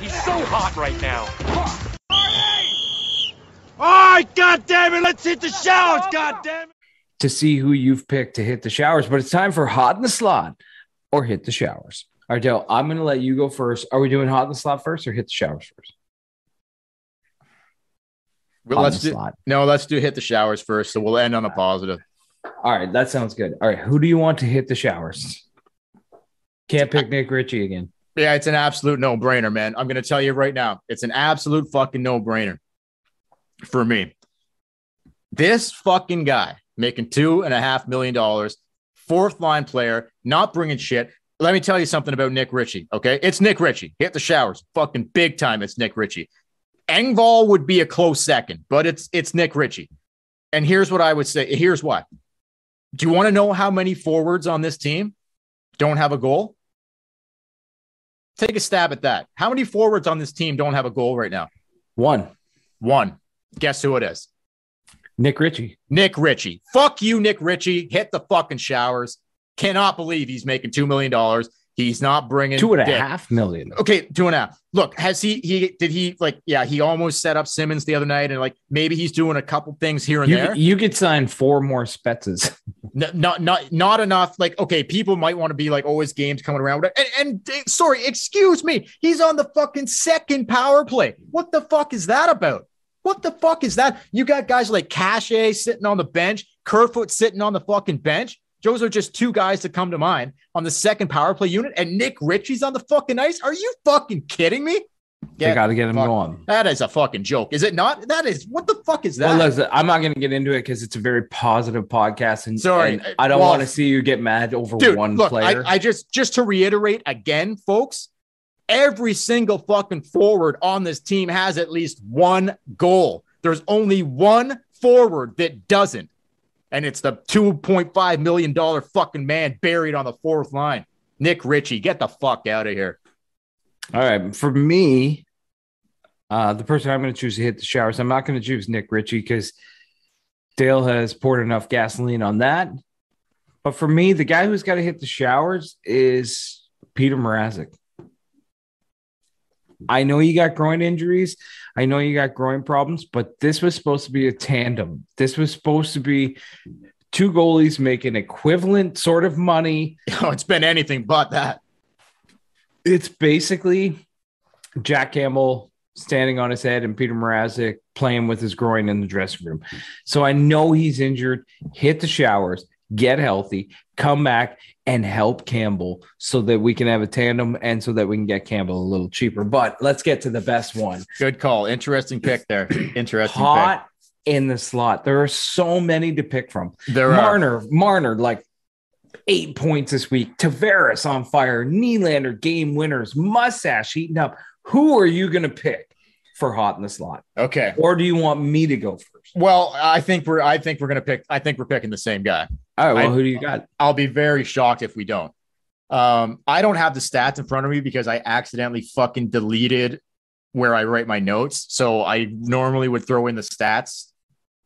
He's so hot right now. All right, goddammit, let's hit the showers, goddammit. To see who you've picked to hit the showers, but it's time for Hot in the Slot or Hit the Showers. All right, Dale, I'm going to let you go first. Are we doing Hot in the Slot first or Hit the Showers first? Well, let's do Hit the Showers first, so we'll end on a positive. All right, that sounds good. All right, who do you want to hit the showers? Can't pick Nick Ritchie again. Yeah, it's an absolute no-brainer, man. I'm going to tell you right now. It's an absolute fucking no-brainer for me. This fucking guy making $2.5 million, fourth-line player, not bringing shit. Let me tell you something about Nick Ritchie, okay? It's Nick Ritchie. Hit the showers. Fucking big time, it's Nick Ritchie. Engvall would be a close second, but it's Nick Ritchie. And here's what I would say. Here's why. Do you want to know how many forwards on this team don't have a goal? Take a stab at that. How many forwards on this team don't have a goal right now? One. Guess who it is? Nick Ritchie. Nick Ritchie. Fuck you, Nick Ritchie. Hit the fucking showers. Cannot believe he's making $2 million. He's not bringing $2.5 million. Okay, 2.5. Look, has he almost set up Simmons the other night, and like maybe he's doing a couple things here and there. You could sign 4 more Spetzes. Not enough. Like, okay, people might want to be like, oh, his game's coming around. And sorry, excuse me, he's on the fucking second power play. What the fuck is that about? What the fuck is that? You got guys like Cache sitting on the bench, Kerfoot sitting on the fucking bench. Those are just 2 guys that come to mind on the second power play unit, and Nick Ritchie's on the fucking ice. Are you fucking kidding me? They got to get him going. That is a fucking joke, is it not? That is, what the fuck is that? Well, listen, I'm not going to get into it because it's a very positive podcast, and I don't want to see you get mad over one player. I just to reiterate again, folks, every single fucking forward on this team has at least 1 goal. There's only 1 forward that doesn't. And it's the $2.5 million fucking man buried on the fourth line. Nick Ritchie, get the fuck out of here. All right. For me, the person I'm going to choose to hit the showers, I'm not going to choose Nick Ritchie because Dale has poured enough gasoline on that. But for me, the guy who's got to hit the showers is Peter Mrazek. I know you got groin injuries. I know you got groin problems, but this was supposed to be a tandem. This was supposed to be 2 goalies making equivalent sort of money. Oh, it's been anything but that. It's basically Jack Campbell standing on his head and Peter Mrazek playing with his groin in the dressing room. So I know he's injured. Hit the showers, get healthy, come back, and help Campbell so that we can have a tandem and so that we can get Campbell a little cheaper. But let's get to the best one. Good call. Interesting pick there. Interesting Hot pick. In the slot. There are so many to pick from. Marner, like 8 points this week. Tavares on fire. Nylander, game winners. Mustache heating up. Who are you going to pick for hot in the slot? Okay. Or do you want me to go first? Well, I think we're picking the same guy. All right. Well, who do you got? I'll be very shocked if we don't. I don't have the stats in front of me because I accidentally fucking deleted where I write my notes. So I normally would throw in the stats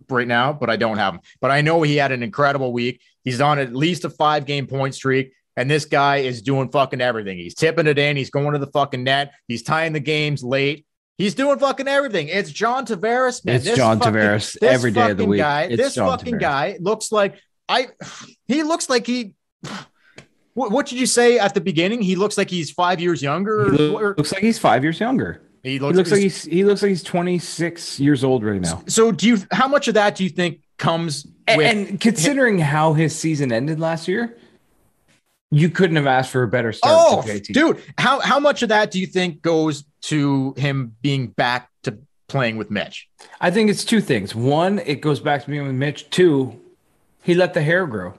right now, but I don't have them. But I know he had an incredible week. He's on at least a 5-game point streak. And this guy is doing fucking everything. He's tipping it in. He's going to the fucking net. He's tying the games late. He's doing fucking everything. It's John Tavares, man. It's John Tavares every day of the week. This fucking guy looks like what did you say at the beginning? He looks like he's 5 years younger. Looks like he's 5 years younger. He looks like he's 26 years old right now. So how much of that do you think comes and considering how his season ended last year? You couldn't have asked for a better start. Oh, dude, how much of that do you think goes to him being back to playing with Mitch? I think it's 2 things. 1, it goes back to being with Mitch. 2, he let the hair grow.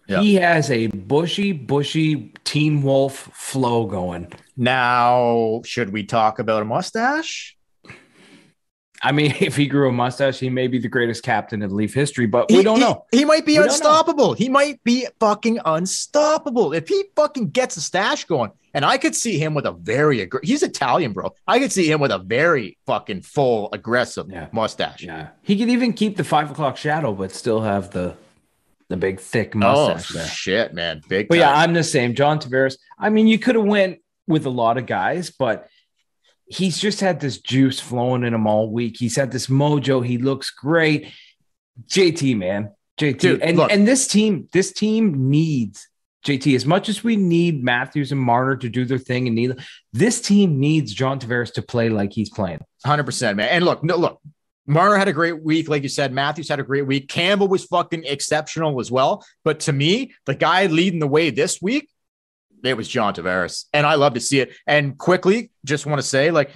Yep. He has a bushy Teen Wolf flow going. Now, should we talk about a mustache? I mean, if he grew a mustache, he may be the greatest captain in Leaf history, but we don't know. He might be unstoppable. He might be fucking unstoppable. If he fucking gets a stash going, and I could see him with a very he's Italian, bro. I could see him with a very fucking full, aggressive mustache. Yeah. He could even keep the 5 o'clock shadow, but still have the big, thick mustache there. Shit, man. But yeah, I'm the same. John Tavares. I mean, you could have went with a lot of guys, but he's just had this juice flowing in him all week. He's had this mojo. He looks great. JT, man. JT. Dude, and this team needs JT as much as we need Matthews and Marner to do their thing. And this team needs John Tavares to play like he's playing. 100%, man. And look, Marner had a great week. Like you said, Matthews had a great week. Campbell was fucking exceptional as well. But to me, the guy leading the way this week, it was John Tavares. And I love to see it. And quickly, just want to say, like,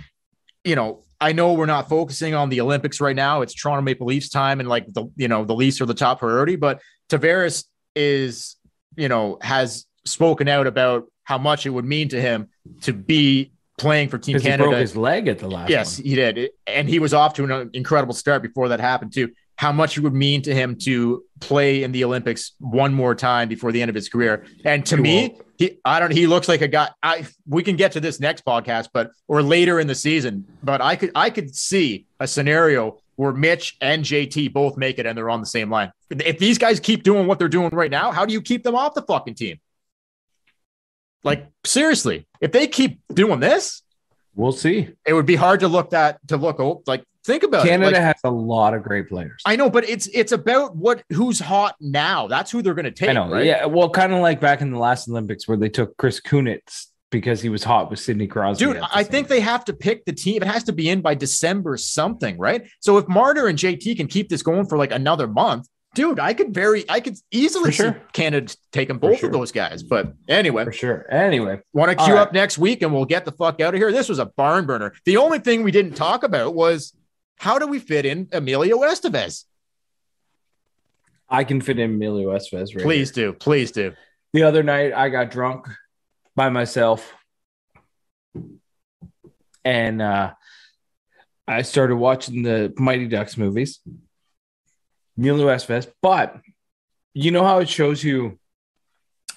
you know, I know we're not focusing on the Olympics right now. It's Toronto Maple Leafs time, and like the Leafs are the top priority. But Tavares is, has spoken out about how much it would mean to him to be playing for Team Canada. He broke his leg at the last Yes, one. he did. And he was off to an incredible start before that happened too. How much it would mean to him to play in the Olympics one more time before the end of his career. And to me, he looks like a guy. We can get to this next podcast, or later in the season, but I could see a scenario where Mitch and JT both make it and they're on the same line. If these guys keep doing what they're doing right now, how do you keep them off the fucking team? Like, seriously, if they keep doing this, we'll see. It would be hard to look think about Canada it. Like, has a lot of great players. I know, but it's about who's hot now. That's who they're going to take. I know. Right? Yeah. Well, kind of like back in the last Olympics where they took Chris Kunitz because he was hot with Sidney Crosby. Dude, I think they have to pick the team. It has to be in by December something, right? So if Marner and JT can keep this going for like another month, dude, I could easily see Canada taking both of those guys. But anyway. For sure. Anyway. Want to queue up next week and we'll get the fuck out of here. This was a barn burner. The only thing we didn't talk about was how do we fit in Emilio Estevez? I can fit in Emilio Estevez. Right Please do. Please do. The other night I got drunk by myself and I started watching the Mighty Ducks movies. Emilio Estevez, but you know how it shows you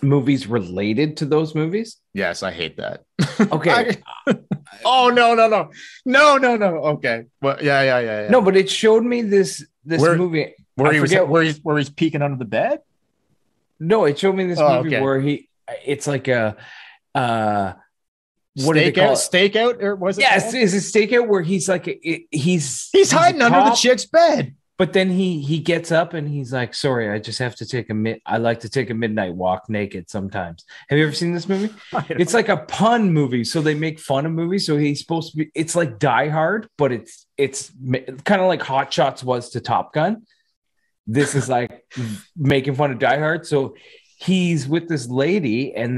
movies related to those movies? Yes, I hate that. Okay. Oh no. Okay. Well, yeah. No, but it showed me this movie where he's peeking under the bed. No, it showed me this movie where it's like a what stakeout, or was it? Yes, it's a stakeout where he's like he's hiding under the chick's bed. But then he gets up and he's like, sorry, I just have to I like to take a midnight walk naked sometimes. Have you ever seen this movie? It's like a pun movie. So they make fun of movies. So he's supposed to be, it's like Die Hard, but it's kind of like Hot Shots was to Top Gun. This is like making fun of Die Hard. So he's with this lady and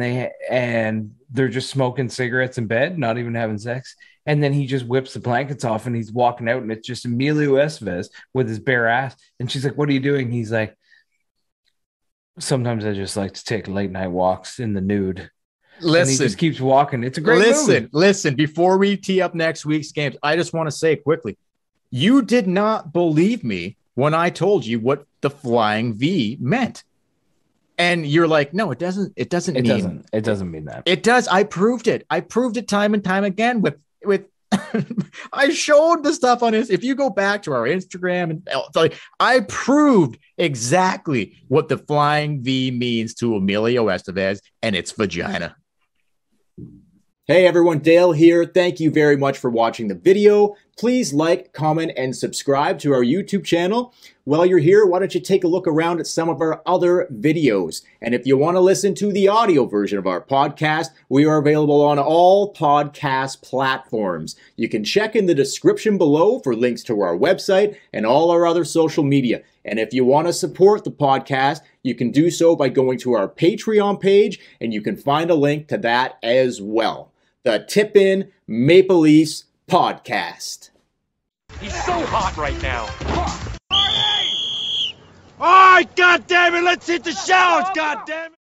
they're just smoking cigarettes in bed, not even having sex. And then he just whips the blankets off and he's walking out and it's just Emilio Estevez with his bare ass. And she's like, what are you doing? He's like, sometimes I just like to take late night walks in the nude. Listen, and he just keeps walking. It's a great movie. Listen, before we tee up next week's games, I just want to say quickly, you did not believe me when I told you what the flying V meant. And you're like, no, it doesn't mean that. It does. I proved it. I proved it time and time again with I showed the stuff on this. If you go back to our Instagram and like, I proved exactly what the flying V means to Emilio Estevez, and it's vagina. Hey everyone, Dale here. Thank you very much for watching the video. Please like, comment, and subscribe to our YouTube channel. While you're here, why don't you take a look around at some of our other videos? And if you want to listen to the audio version of our podcast, we are available on all podcast platforms. You can check in the description below for links to our website and all our other social media. And if you want to support the podcast, you can do so by going to our Patreon page, and you can find a link to that as well. The Tip In Maple Leafs podcast. He's so hot right now. All right, God damn it, let's hit the showers, God damn it.